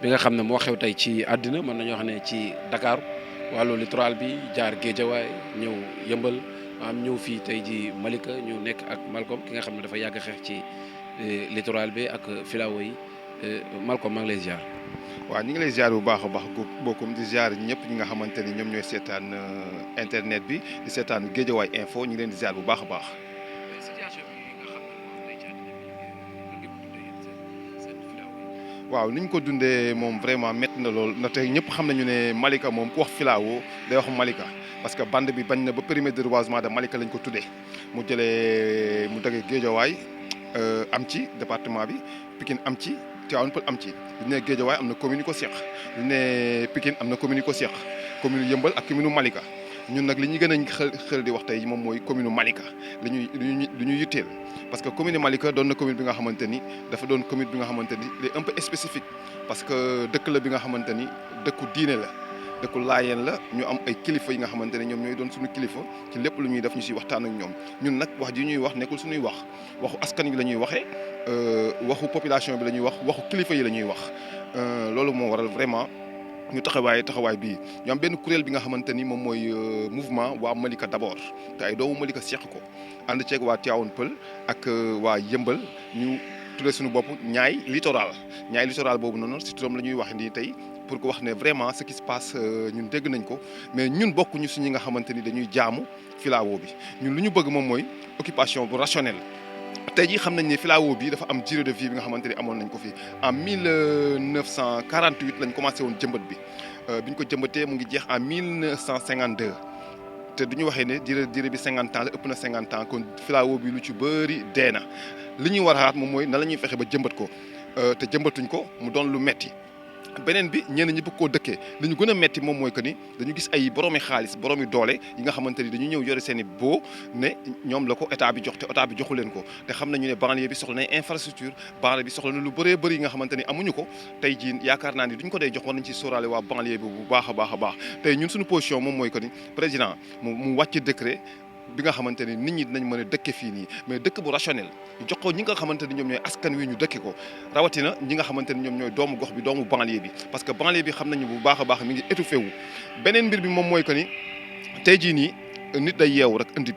bi nga xam ne moo xew tey ci àddina mën nañoo xam ne ci Dakar wàllu littoral bi jaar Géejawaay ñëw Yëmbal am ñëw fii tey ji Malika ñu nekk ak Malcom ki nga xam ne dafa yàgg xeex ci littoral bi ak filao yi Malcom maa ngi lay ziar. waaw ñu ngi lay ziar bu baax a baax bokkum di ziar ñëpp ñi nga xamante ni ñoom ñooy seetaan internet bi di seetaan Géejawaay info ñu ngi leen di ziar bu baax a baax. waaw ni ñu ko dundee moom vraiment métti na lool na tey ñëpp xam nañu ne Malika moom ku wax filao day wax Malika parce que bande bi bañ na ba périmètre de reboisement de Malika lañ ko tuddee mu dëggee Géejawaay am ci département bi Pikine am ci Tivaouane Peulh am ci bu ñu nee Géejawaay am na commune yu ko seq bu ñu nee Pikine am na commune yu ko seq commune Yëmbal ak commune Malika ñun nag li ñu gën a xel di wax tey moom mooy commune Malika li ñuy yitteel parce que commune Malika doon na commune bi nga xamante ni dafa doon commune bi nga xamante ni il est un peu spécifique parce que dëkk la bi nga xamante ni dëkku diine la dëkku laayeen la ñu am ay kilifa yi nga xamante ne ñoom ñooy doon suñu kilifa ci lépp lu ñuy def ñu si waxtaan ak ñoom ñun nag wax ji ñuy wax nekkul suñuy waxu askan yi la ñuy waxee waxu population bi la ñuy waxu kilifa yi la ñuy wax loolu moo waral vraiment ñu taxawaay bii ñu am benn kuréel bi nga xamante ni moom mooy mouvement waa Malika d'abord te ay doomu Malika seq ko ànd ceeg waa Tivaouane Peulh ak waa Yëmbal ñu tuddee suñu bopp ñaay littoral boobu noonu si turam la ñuy wax nii tey pour que wax ne vraiment ce qui se passe ñun dégg nañ ko mais ñun bokkuñu si ñi nga xamante ni dañuy jaamu filao bi ñun lu ñu bëgg moom mooy occupation bu rationnelle. tey jii xam nañ ne filao bi dafa am durée de vie bi nga xamante ni amoon nañ ko fi en 1948 lañ commencé woon jëmbat bi bi ñu ko jëmbatee mu ngi jeex en 1952 te du ñu waxee ne durée bi 50 ans la ëpp na 50 ans kon filao bi lu ci bëri dee na li ñuy war a xalaat moom mooy na la ñuy fexe ba jëmbat ko te jëmbatuñ ko mu doon lu metti beneen bi ñenn ñi bëgg koo dëkkee li ñu gën a metti moom mooy que ni dañu gis ay boroomi xaalis boroomi doole yi nga xamante ni dañu ñëw yore seen i boo ne ñoom la ko état bi jox te état bi joxu leen ko te xam nañu ne banlieue bi soxla na infrastructure banlieue bi soxla na lu bëree bëri yi nga xamante ni amuñu ko tey jii yaakaar naa ni duñ ko dee jox war nañ ci sóoraale waa banlieue bi bu baax a baax a baax tey ñun suñu position moom mooy que ni président mu wàcc décret bi nga xamante ni nit ñi dinañ mën a dëkke fii nii mais dëkk bu rationnel ñu jox ko ñi nga xamante ni ñoom ñooy askan wi ñu dëkke ko rawatina ñi nga xamante ni ñoom ñooy doomu gox bi doomu banlieue bi parce que banlieue bi xam nañu bu baax a baax mi ngi étouffé wu beneen mbir bi moom mooy que ni tey jii nii nit day yeewu rek indi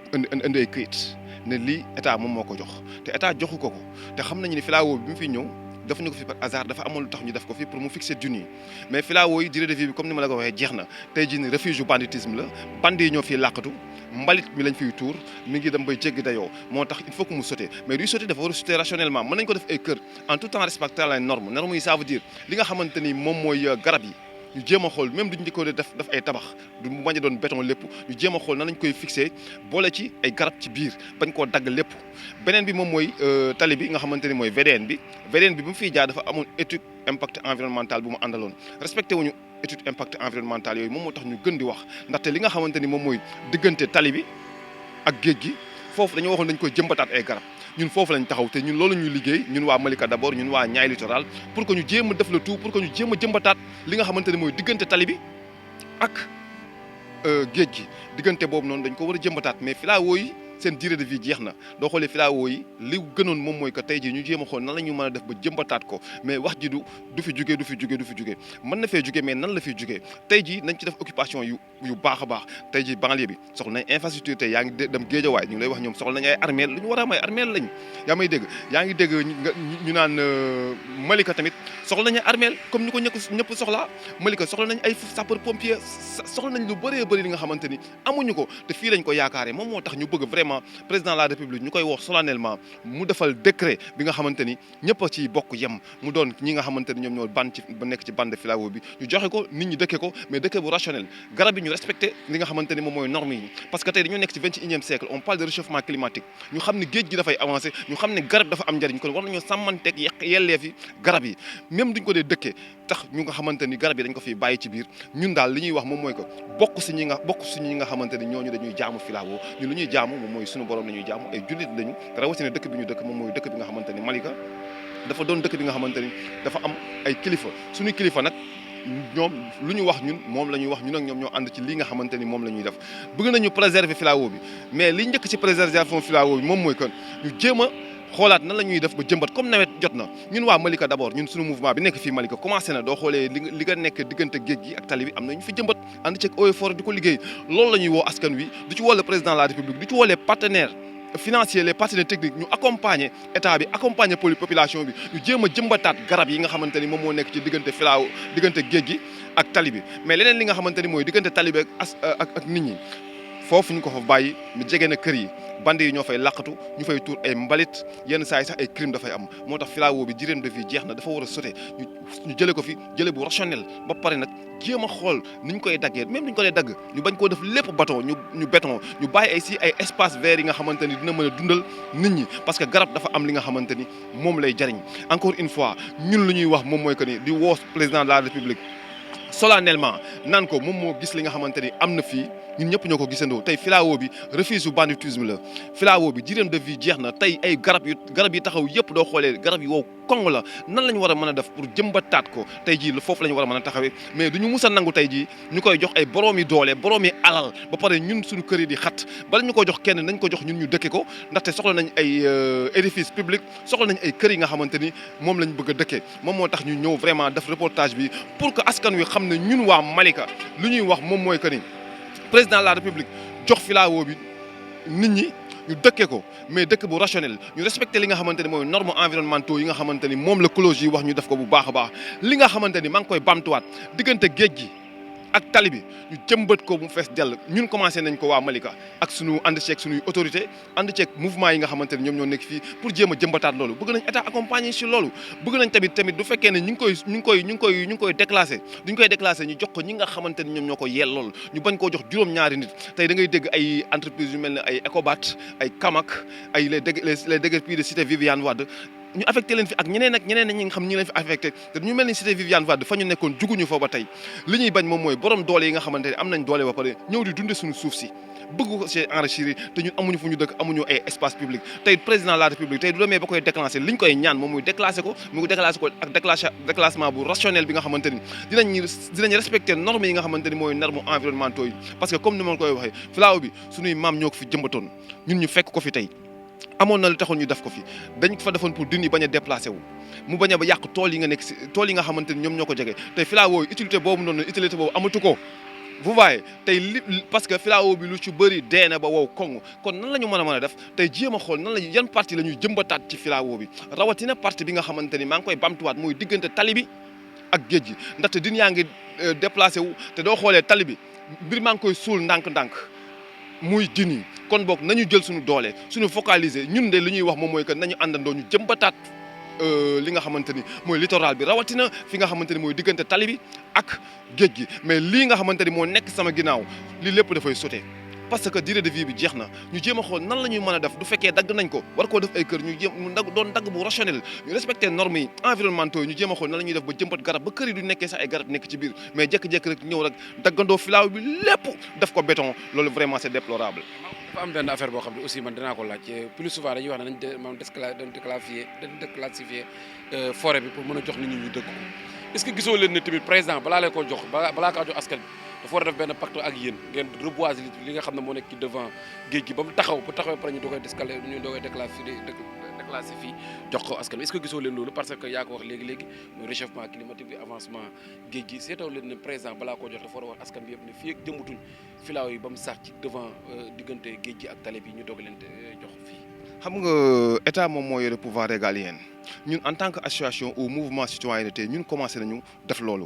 ay këyit ne lii état moom moo ko jox te état joxu ko te xam nañu ni filao bi mu fi ñëw def ñu ko fi par hasard dafa amoon lu tax ñu def ko fi pour mu fixer junni mais filao yi durée de vie bi comme ni ma la ko waxee jeex na tey jii ni refuge banditisme la bandi yi ñoo fiy làqatu mbalit mi lañ fiy tuur mi ngi dem bay jéggi dayoo moo tax il faut que mu sauter mais duy sauter dafa war a sauter rationnellement mën nañ ko def ay kër en tout temps respectant les normes yi ça veut dire li nga xamante ni moom mooy garab yi ñu jéem a xool même duñ njëkkoo def ay tabax du mu bañ a doon béton lépp ñu jéem a xool nan lañ koy fixé boole ci ay garab ci biir bañ koo dagg lépp beneen bi moom mooy tali bi nga xamante ni mooy VDN bi bu mu fiy jaar dafa amoon étude impact environnemental bu mu àndaloon respecté wuñu étude impact environnemental yooyu moom moo tax ñu gën di wax ndaxte li nga xamante ni moom mooy diggante tali bi ak géej gi foofu dañoo waxoon dañ koy jëmbataat ay garab ñun foofu lañ taxaw te ñun loolu ñuy liggéey ñun waa Malika d'abord ñun waa Niayes littoral pour que ñu jéem a def le tout pour que ñu jéem a jëmbataat li nga xamante ne mooy diggante tali bi ak géej gi diggante boobu noonu dañ ko war a jëmbataat mais filao yi seen durée de vie jeex na doo xoolee filao yi li gënoon moom mooy que tey jii ñu jéem a xool nan la ñu mën a def ba jëmbataat ko mais wax ji du fi jugee mën na fee jugee mais nan la fiy jugee tey jii nañ ci def occupation yu baax a baax tey jii banlieue bi soxla nañ infrastructure tey yaa ngi dem Géejawaay ñu ngi lay wax ñoom soxla nañ ay armeel lu ñu war a am ay armeel lañ yaa ngi dégg ñu naan Malika tamit soxla nañ ay armeel comme ñu ko ñëpp soxlaa Malika soxla nañ ay sapeur pompier soxla nañ lu bëree bëri li nga xamante ni amuñu ko te fii lañ ko yaakaaree moom moo tax ñu bëgg vraiment président de la république ñu koy wax solennellement mu defal décret bi nga xamante ni ñëpp a ci bokk yem mu doon ñi nga xamante ni ñoom ñoo ba nekk ci bande filao bi ñu joxe ko nit ñi dëkke ko mais dëkke bu rationnel garab yi ñu respecté li nga xamante ni moom mooy normes yi parce que tey dañoo nekk ci 21e siècle on parle de réchauffement climatique ñu xam ne géej gi dafay avancé ñu xam ne garab dafa am njëriñ kon war nañoo sàmmanteeg yelleef yi garab yi même duñ ko dee dëkkee tax ñu nga xamante ni garab yi dañ ko fiy bàyyi ci biir ñun daal li ñuy wax moom mooy que bokk si ñi nga xamante ni ñooñu dañuy jaamu filao ñun lu ñuy jaamu moom mooy suñu borom la ñuy jaamu ay jullit lañu rawatina dëkk bi ñu dëkk moom mooy dëkk bi nga xamante ni Malika dafa doon dëkk bi nga xamante ni dafa am ay kilifa suñu kilifa nag ñoom lu ñu wax ñun moom la ñuy wax ñun ak ñoom ñoo ànd ci li nga xamante ni moom la ñuy def bëgg nañu préserver filao bi mais li njëkk ci préservation filao bi moom mooy que ñu jéem a xoolaat nan la ñuy def ba jëmbat comme nawet jot na ñun waa Malika d'abord ñun suñu mouvement bi nekk fii Malika commencé na doo xoolee li nga nekk diggante géej gi ak tali bi am na ñu fi jëmbat ànd ceeg eaux et forêts di ko liggéey loolu la ñuy woo askan wi du ci woo le président de la République du ci woo les partenaires financiers les partenaires techniques ñu accompagner état bi accompagner population bi ñu jéem a jëmbataat garab yi nga xamante ni moom moo nekk ci diggante filaaw diggante géej gi ak tali bi mais leneen li nga xamante ni mooy diggante tali bi ak nit ñi foofu ñu ko fa bàyyi mu jege na kër yi bandi yi ñoo fay laqatu ñu fay tuur ay mbalit yenn saa yi sax ay crime dafay am moo tax filao bi durée de vie jeex na dafa war a sauter ñu jëlee ko fi jëlee bu rationnel ba pare nag jéem a xool ni ñu koy daggee même ni ñu ko dee dagg ñu bañ koo def lépp béton ñu béton ñu bàyyi ay si ay espace vert yi nga xamante ni dina mën a dundal nit ñi parce que garab dafa am li nga xamante ni moom lay jariñ encore une fois ñun lu ñuy wax moom mooy que ni di woo président de la république solennellement naan ko moom moo gis li nga xamante ni am na fii ñun ñëpp ñoo ko gisandoo tey filao bi refuse su banditisme la filao bi durée de vie jeex na tey ay garab yi taxaw yëpp doo xoolee garab yi wow kong la nan la ñu war a mën a def pour jëmbataat ko tey jii foofu la ñu war a mën a taxawee mais du ñu mus a nangu tey jii ñu koy jox ay boroomi doole boroomi alal ba pare ñun suñu kër yi di xat bala ñu ko jox kenn nañ ko jox ñun ñu dëkke ko ndaxte soxla nañ ay édifice public soxla nañ ay kër yi nga xamante ni moom lañ bëgg a dëkkee moom moo tax ñu ñëw vraiment def reportage bi pour que askan wi xam ne ñun waa Malika lu ñuy wax moom mooy que ni président de la république jox filao bi nit ñi ñu dëkkee ko mais dëkk bu rationnel ñu respecté li nga xamante ni mooy normes environnementaux yi nga xamante ni moom l'écologie wax ñu def ko bu baax a baax li nga xamante ni maa ngi koy bamtuwaat diggante géej gi ak tali bi ñu jëmbat ko bu mu fees dell ñun commencé nañ ko waa Malika ak suñu ànd ceeg suñuy autorité ànd ceeg mouvement yi nga xamante ni ñoom ñoo nekk fii pour jéem a jëmbataat loolu bëgg nañ état accompagner si loolu bëgg nañ tamit du fekkee ne ñu ngi koy déclassé duñ koy déclassé ñu jox ko ñi nga xamante ni ñoom ñoo ko yeel loolu ñu bañ koo jox juróom-ñaari nit tey da ngay dégg ay entreprises yu mel ne ay Ecobat ay Kamak ay les déguerpis de cité Viviane Wade ñu affecté leen fi ak ñeneen ñi nga xam ñi leen fi affecté te ñu mel ni cité Viviane Wade fa ñu nekkoon juguñu fa ba tey li ñuy bañ moom mooy borom doole yi nga xamante ne am nañ doole ba pare ñëw di dunde suñu suuf si bëgg ko ci enrichir te ñun amuñu fu ñu dëkk amuñu ay espace public tey président de la république tey du demee ba koy déclenché li ñu koy ñaan moom muy déclassé ko ak déclassement bu rationnel bi nga xamante ni dinañ respecté normes yi nga xamante ni mooy normes environnementaux yi parce que comme ni ma koy waxee filao bi suñuy maam ñoo ko fi jëmbatoon ñun ñu fekk ko fi tey amoon na lu taxoon ñu def ko fi dañ ko fa defoon pour dund yi bañ a déplacé wu mu bañ a ba yàq tool yi nga nekk si tool yi nga xamante ni ñoom ñoo ko jege tey filao utilité boobu noonu utilité boobu amatu ko vous voyez tey parce que filao bi lu ci bëri dee na ba wow koŋŋ kon nan la ñu mën a def tey jéem a xool nan la yan partie la ñuy jëmbataat ci filao bi rawatina partie bi nga xamante ni maa ngi koy bamtuwaat muy diggante tali bi ak géej gi ndaxte din yaa ngi déplacé wu te doo xoolee tali bi mbir maa ngi koy suul ndànk-ndànk muy dini kon boog nañu jël suñu doole suñu focaliser ñun de li ñuy wax moom mooy que nañu àndandoo ñu jëmbataat li nga xamante ni mooy littoral bi rawatina fi nga xamante ni mooy diggante tali bi ak géej gi mais lii nga xamante ni moo nekk sama ginnaaw lii lépp dafay sauter parce que durée de vie bi jeex na ñu jéem a xool nan la ñuy mën a def du fekkee dagg nañ ko war koo def ay kër ñu jéem mu doon dagg bu rationnel ñu respecté normes yi environnementaux yi ñu jéem a xool nan la ñuy def ba jëmbat garab ba kër yi du nekkee sax ay garab nekk ci biir mais jékki-jékki rek ñëw rek daggandoo filaaw bi lépp def ko béton loolu vraiment c'est déplorable. dafa am benn affaire boo xam ne aussi man dinaa ko laaj plus souvent dañuy wax ne dañ déclassifier forêt bi pour mën a jox nit ñi ñu dëkk ko est-ce que gisoo leen ne tamit président balaa lay ko jox balaa kaa jox askan bi dafa war a def benn pacte ak yéen ngeen reboiser li nga xam ne moo nekk ci devant géej gi ba mu taxaw bu taxawee pare ñu doogay déclassifier jox ko askan bi est-ce que gisoo leen loolu parce que yaa ko wax léegi mooy réchauffement climatique bi avancement géej gi seetaw leen ne président balaa koo jox dafa war a wax askan bi yëpp ne fii ak jëmmutuñ filaaw yi ba mu sax ci devant diggante géej gi ak tali bi ñu doog leen jox fii. xam nga état moom moo yore pouvoir régalien ñun en tant que association au mouvement citoyenneté ñun commencé nañu def loolu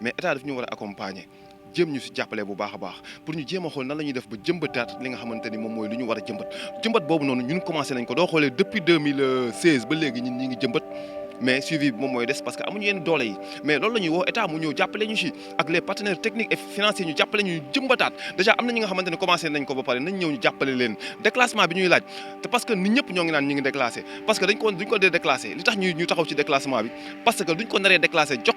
mais état daf ñu war a accompagner jéem ñu si jàppale bu baax a baax pour ñu jéem a xool nan la ñuy def ba jëmbataat li nga xamante ni moom mooy lu ñu war a jëmbat boobu noonu ñun commencé nañ ko doo xoolee depuis 2016 ba léegi ñun ñi ngi jëmbat mais suivi bi moom mooy des parce que amuñu yenn doole yi mais loolu la ñuy woo état mu ñëw jàppale ñu si ak les partenaires techniques et financiers ñu jàppale ñu jëmbataat déjà am na ñi nga xamante ne commencé nañ ko ba pare nañ ñëw ñu jàppale leen déclassement bi ñuy laaj te parce que nit ñëpp ñoo ngi naan ñi ngi déclassé parce que duñ ko dee déclassé li tax ñu taxaw ci déclassement bi parce que duñ ko naree déclassé jox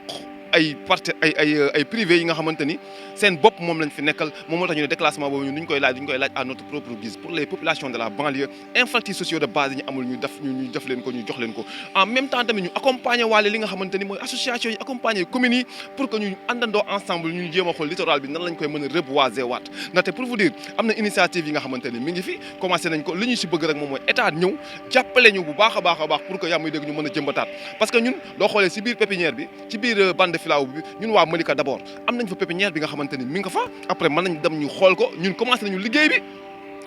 ay parti ay privé yi nga xamante ni seen bopp moom lañ fi nekkal moom moo tax ñu ne déclassement boobu ñun duñ koy laaj à notre propre guise pour les populations de la banlieue infracteurs sociaux de base yi ñu amul ñu def leen ko ñu jox leen ko en même temps tamit ñu accompagner waale li nga xamante ni mooy association yi accompagner communes yi pour que ñu àndandoo ensemble ñu jéem a xool littoral bi nan lañ koy mën a reboiser waat ndaxte pour vous dire am na initiative yi nga xamante ni mi ngi fi commencé nañ ko li ñu si bëgg rek moom mooy état ñëw jàppale ñu bu baax a baax pour que yaa muy dégg ñu mën a jëmbataat parce que ñun doo xoolee si biir pépinière bi ci biir bande de filao bi ñun waa Malika d'abord am nañ fa pépinière bi nga xamante ni mi nga fa après mën nañ dem ñu xool ko ñun commencé nañu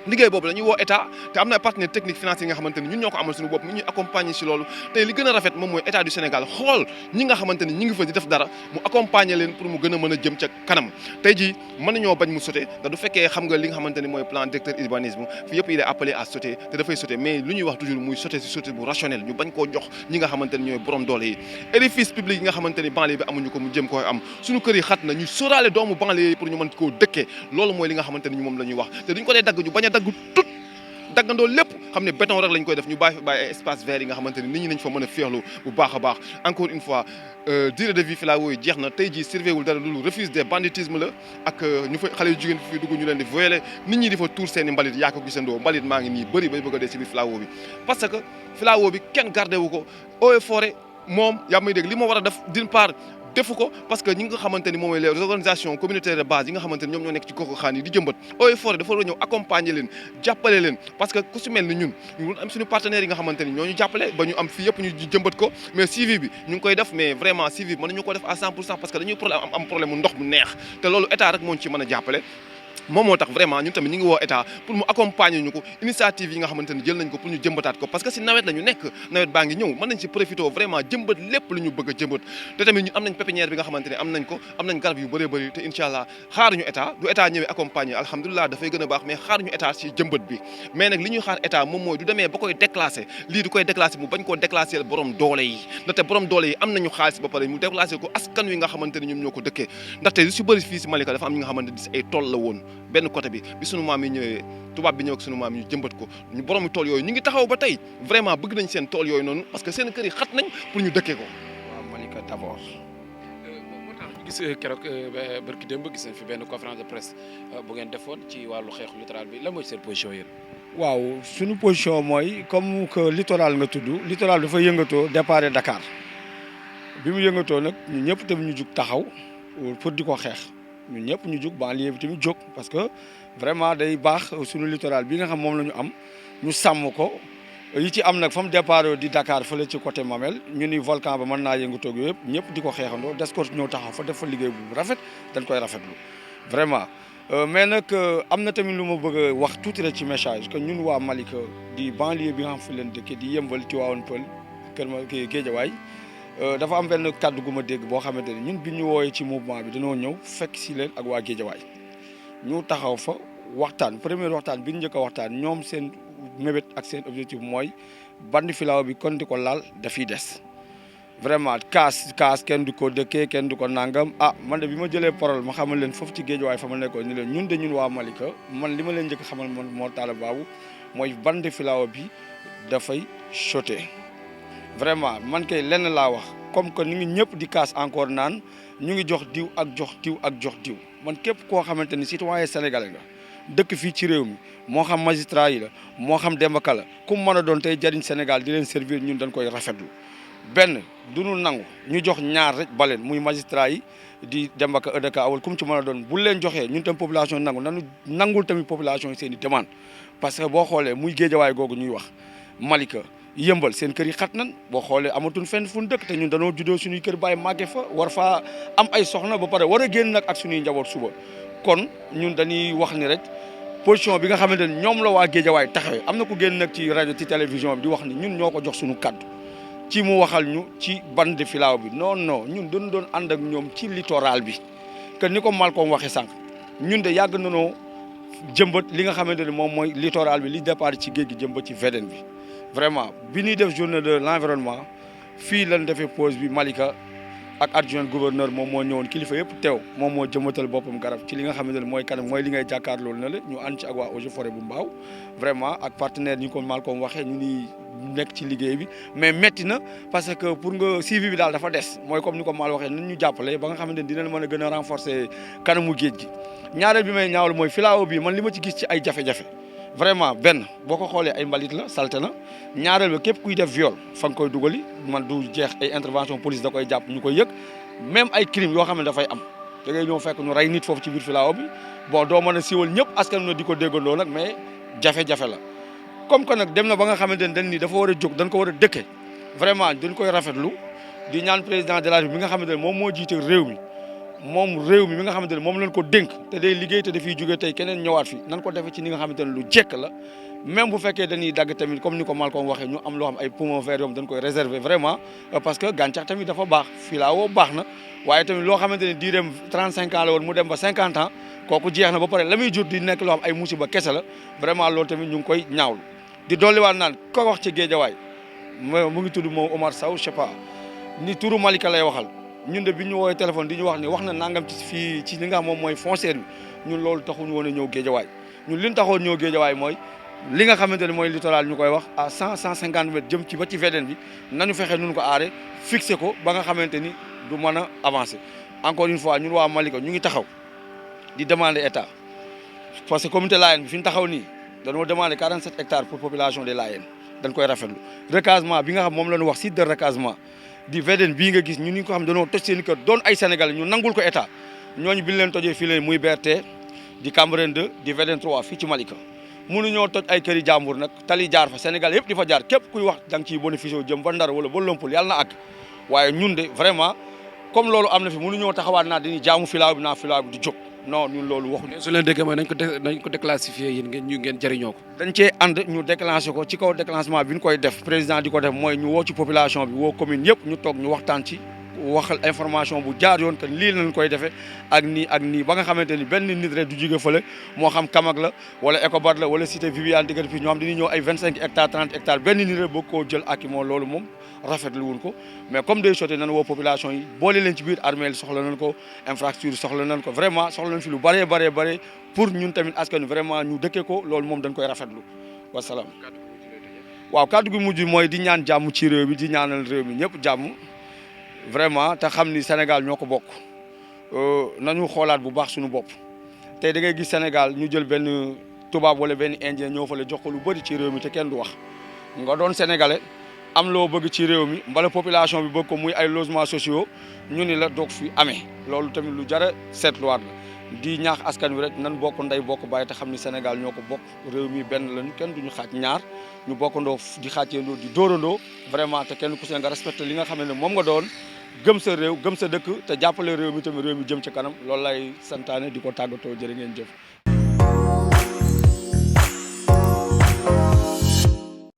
liggéey boobu dañuy woo état te am na partenaire technique financier yi nga xamante ni ñun ñoo ko amal suñu bopp mu ñuy accompagner si loolu tey li gën a rafet moom mooy état du Sénégal xool ñi nga xamante ni ñi ngi fa di def dara mu accompagner leen pour mu gën a mën a jëm ca kanam tey jii mën nañoo bañ mu sauter da du fekkee xam nga li nga xamante ni mooy plan directeur urbanisme fi yëpp il est appelé à sauter te dafay sauter mais lu ñuy wax toujours muy sauter si sauter bu rationnel ñu bañ koo jox ñi nga xamante ni ñooy borom doole yi édifice public yi nga xamante ni banlieue bi amuñu ko mu jëm koy am suñu kër yi xat na ñu sóoraale doomu banlieue yi pour ñu mën koo dëkkee loolu mooy li nga xamante ni moom la ñuy wax te duñ ko dee dagg ñu bañ a dagg tout daggandoo lépp xam ne béton rek lañ koy def ñu bàyyi ay espace vert yi nga xamante ni nit ñi nañ fa mën a féexlu bu baax a baax encore une fois durée de vie filao yi jeex na tey jii surveillé wul dara loolu refuse des banditisme la ak ñu fa xale yu jigéen fi dugg ñu leen di violer nit ñi di fa tuur seen i mbalit yaa ko gisandoo mbalit maa ngi nii bëri bay bëgg a dee si biir filao bi parce que filao bi kenn gardé wu ko eaux et forêt moom yaa may dégg li ma war a def d'une part defu ko parce que ñi nga xamante ni moom mooy les organisations communautaires de base yi nga xamante ni ñoom ñoo nekk ci gox xaan yi di jëmbat eaux et forêt dafa war a ñëw accompagner leen jàppale leen parce que ku si mel ni ñun ñu am suñu partenaires yi nga xamante ni ñoo ñu jàppale ba ñu am fii yëpp ñu jëmbat ko mais suivi bi ñu ngi koy def mais vraiment suivi bi mën nañu ko def à 100% parce que dañuy am problème mu ndox mu neex te loolu état rek moo ñu ci mën a jàppale moom moo tax vraiment ñun tamit ñu ngi woo état pour mu accompagner ñu ko initiative yi nga xamante ni jël nañ ko pour ñu jëmbataat ko parce que si nawet la ñu nekk nawet baa ngi ñëw mën nañ si profité vraiment jëmbat lépp lu ñu bëgg a jëmbat te tamit ñun am nañ pépinière bi nga xamante ne am nañ ko am nañ garab yu bëree bëri te incha allah xaaruñu état du état ñëwee accompagner alhamdulilah dafay gën a baax mais xaaruñu état si jëmbat bi mais nag li ñuy xaar état moom mooy du demee ba koy déclassé lii du koy déclassé mu bañ koo déclassé borom doole yi ndaxte borom doole yi am nañu xaalis ba pare mu déclassé ko askan wi nga xamante ne ñoom ñoo ko dëkkee ndaxte lu si bëri fii si Malika dafa am ñi nga xamante ni si ay tool la woon benn côté bi sunu maam yi ñëwee tubaab bi ñëw ak sunu maam yi ñu jëmbat ko ñu borom tool yooyu ñu ngi taxaw ba tey vraiment bëgg nañ seen tool yooyu noonu parce que seen kër yi xat nañ pour ñu dëkkee ko. waaw Malika d'abord. moo tax ñu gis keroog barki démb gis nañ fi benn conférence de presse bu ngeen defoon ci wàllu xeexu littoral bi lan mooy seen position yéen. waaw suñu position mooy comme que littoral nga tudd littoral dafa yëngatoo départ Dakar bi mu yëngatoo nag ñun ñëpp tamit ñu jug taxaw pour di ko xeex. ñun ñëpp ñu jug banlieue bi tamit jóg parce que vraiment day baax suñu littoral bi nga xam moom la ñu am ñu sàmm ko yi ci am nag fa mu départ di Dakar fële ci côté Mamel ñu ni volcan ba mën naa yëngu toog yëpp ñëpp di ko xeexandoo des ko ñëw taxaw fa def fa liggéey bu rafet dañ koy rafetlu vraiment mais nag am na tamit lu ma bëgg a wax tuuti rek ci message que ñun waa Malika di banlieue bi nga xam fi leen dëkkee di yëmbal Tivaouane Peulh Kër ma Guédiawaye dafa am benn kàddu gu ma dégg boo xamante ne ñun bi ñu wooyee ci mouvement bi dañoo ñëw fekk si leen ak waa Guédiawaye ñu taxaw fa waxtaan premier waxtaan bi ñu njëkk a waxtaan ñoom seen mébét ak seen objectif mooy bandi filao bi kon di ko laal dafiy des vraiment kaas kenn du ko dëkkee kenn du ko nangam man de bi ma jëlee parole ma xamal leen foofu ci Guédiawaye fa ma nekkoon ni leen ñun de ñun waa Malika man li ma leen njëkk xamal man moo taala baabu mooy bandi filao bi dafay choqué vraiment man kay lenn laa wax comme que ñu ngi ñëpp di kaas encore naan ñu ngi jox diw ak jox diw ak jox diw man képp koo xamante ni citoyen sénégalais nga dëkk fii ci réew mi moo xam magistrat yi la moo xam Demba Ka la ku mu mën a doon tey jariñ Sénégal di leen servir ñun dañ koy rafetlu benn du ñu nangu ñu jox ñaar rek baleen muy magistrat yi di Demba Ka EDK awal ku mu ci mën a doon bu leen joxee ñun tam population nangu nanu nangul tamit population yi seen i demande parce que boo xoolee muy Géejawaay googu ñuy wax Malika yëmbal seen kër yi xat nan boo xoolee amatuñ fenn fu ñu dëkk te ñun dañoo juddoo suñuy kër bàyyi màgge fa war faa am ay soxna ba pare war a génn nag ak suñuy njaboot suba kon ñun dañuy wax ni rek position bi nga xamante ni ñoom la waa Géejawaay taxawee am na ku génn nag ci rajo ci télévision bi di wax ni ñun ñoo ko jox suñu kaddu ci mu waxal ñu ci bande de filao bi non ñun dañu doon ànd ak ñoom ci littoral bi que ni ko Malcom waxee sànq ñun de yàgg nañoo jëmbat li nga xamante ni moom mooy littoral bi li départ ci géej gi jëmbat ci VDN bi vraiment bi ñuy def journée de l'environnement fii lañ defee pause bi Malika ak adjoint gouverneur moom moo ñëwoon kilifa yëpp teew moom moo jëmbatal boppam garab ci li nga xamante ne mooy kanam mooy li ngay jàkkaar loolu na la ñu ànd ci ak waa Eaux et Forêts bu Mbao vraiment ak partenaire ñu ko Malcom waxee ñu ni nekk ci liggéey bi mais métti na parce que pour nga suivi bi daal dafa des mooy comme ni ko Mal waxee nañ ñu jàppale ba nga xamante ne dinañ mën a gën a renforcer kanamu géej gi ñaareel bi may ñaawlu mooy filao bi man li ma ci gis ci ay jafe-jafe vraiment benn boo ko xoolee ay mbalit la salte na ñaareel ba képp kuy def viol fa nga koy dugali man du jeex ay intervention police da koy jàpp ñu koy yëg même ay crime yoo xam ne dafay am da ngay ñëw fekk ñu rey nit foofu ci biir filao bi bon doo mën a siiwal ñëpp askan na di ko déggandoo nag mais jafe-jafe la comme que nag dem na ba nga xamante ne dañ ni dafa war a jóg dañ ko war a dëkke vraiment dañ koy rafetlu di ñaan président de la République mi nga xamante ne moom moo jiite réew mi mi nga xamante ne moom lañ ko dénk te day liggéey te dafiy jógee tey keneen ñëwaat fi nan ko defee ci ni nga xamante ne lu jekk la même bu fekkee dañuy dagg tamit comme ni ko Malcom waxee ñu am loo xam ay poumon vert yoom dañ koy réserver vraiment parce que gàncax tamit dafa baax filao baax na waaye tamit loo xamante ne diireem 35 ans la woon mu dem ba 50 ans kooku jeex na ba pare la muy jur di nekk loo xam ay musiba kese la vraiment loolu tamit ñu ngi koy ñaawlu di dolliwaat naan ko wax ci Géejawaay mu ngi tudd moom Omar Sow je sais pas ni turu Malika lay waxal ñun de bi ñu woowee téléphone di ñu wax ni wax na nangam ci fii ci li nga xam moom mooy foncière bi ñun loolu taxuñu woon a ñëw Géejawaay ñun li ñu taxoon ñëw Géejawaay mooy li nga xamante ne mooy littoral ñu koy wax à 150 mètres jëm ci ba ci VDN bi nañu fexe nun ko aare fixé ko ba nga xamante ni du mën a avancer encore une fois ñun waa Malika ñu ngi taxaw di demander état parce que communauté Layène bi fi ñu taxaw nii dañoo demander 47 hectares pour population des Layènes dañ koy rafetlu recasement bi nga xam moom la ñu wax site de recasement di VDN bii nga gis ñun ñu ko xam dañoo toj seen kër doon ay Sénégalais ñu nangul ko état ñooñu bi ñu leen tojee fii leen muy BRT di Cambérène 2 di VDN 3 fii ci Malika mënuñoo toj ay këri jàmbur nag tali jaar fa Sénégal yëpp di fa jaar képp kuy wax da nga ciy bénéficié jëm ba Ndar wala ba Lompul yàlla na àgg waaye ñun de vraiment comme loolu am na fi mënuñoo taxawaat naa dañuy jaamu filaaw bi naa filaaw bi di jóg non ñun loolu waxuñu. su leen déggee mooy nañ ko déclassifier yéen ngeen jëriñoo ko. dañ cee ànd ñu déclenché ko ci kaw déclenchement bi ñu koy def président di ko def mooy ñu woo ci population bi woo commune yëpp ñu toog ñu waxtaan ci waxal information bu jaar yoon que lii lañ koy defee ak nii ba nga xamante ni benn nit rek du jóge fële moo xam Kamag la wala Ecobar la wala cité Viviane diggante fii ñoo xam dañuy ñëw ay 25 hectares 30 hectares benn nit rek bëgg koo jël ak moo loolu moom rafetlu wuñ ko mais comme day sotti nañ woo population yi boole leen ci biir armée soxla nañ ko infrastructure soxla nañ ko vraiment soxla nañ fi lu bëree pour ñun tamit askan wi vraiment ñu dëkkee ko loolu moom dañ koy rafetlu wasalaam. waaw kàddu gi mujj mooy di ñaan jàmm ci réew mi di ñaanal réew mi ñëpp jàmm vraiment te xam ni Sénégal ñoo ko bokk nañu xoolaat bu baax suñu bopp tey da ngay gis Sénégal ñu jël benn tubaab wala benn indien ñëw fa la jox ko lu bëri ci réew mi te kenn du wax nga doon sénégalais am loo bëgg ci réew mi mbala population bi bëgg ko muy ay logements sociaux ñu ni la doog fi amee loolu tamit lu jar a seetluwaat la di ñaax askan wi rek nan bokk ndey bokk bàyyi te xam ni Sénégal ñoo ko bokk réew mi benn lañu kenn duñu xaaj ñaar ñu bokkandoo di xàcceendoo di dóorandoo vraiment te kenn ku seen nga respecté li nga xam ne moom nga doon gëm sa réew gëm sa dëkk te jàppale réew mi tamit réew mi jëm ci kanam loolu lay santaane di ko tàggatoo jërë ngeen jëf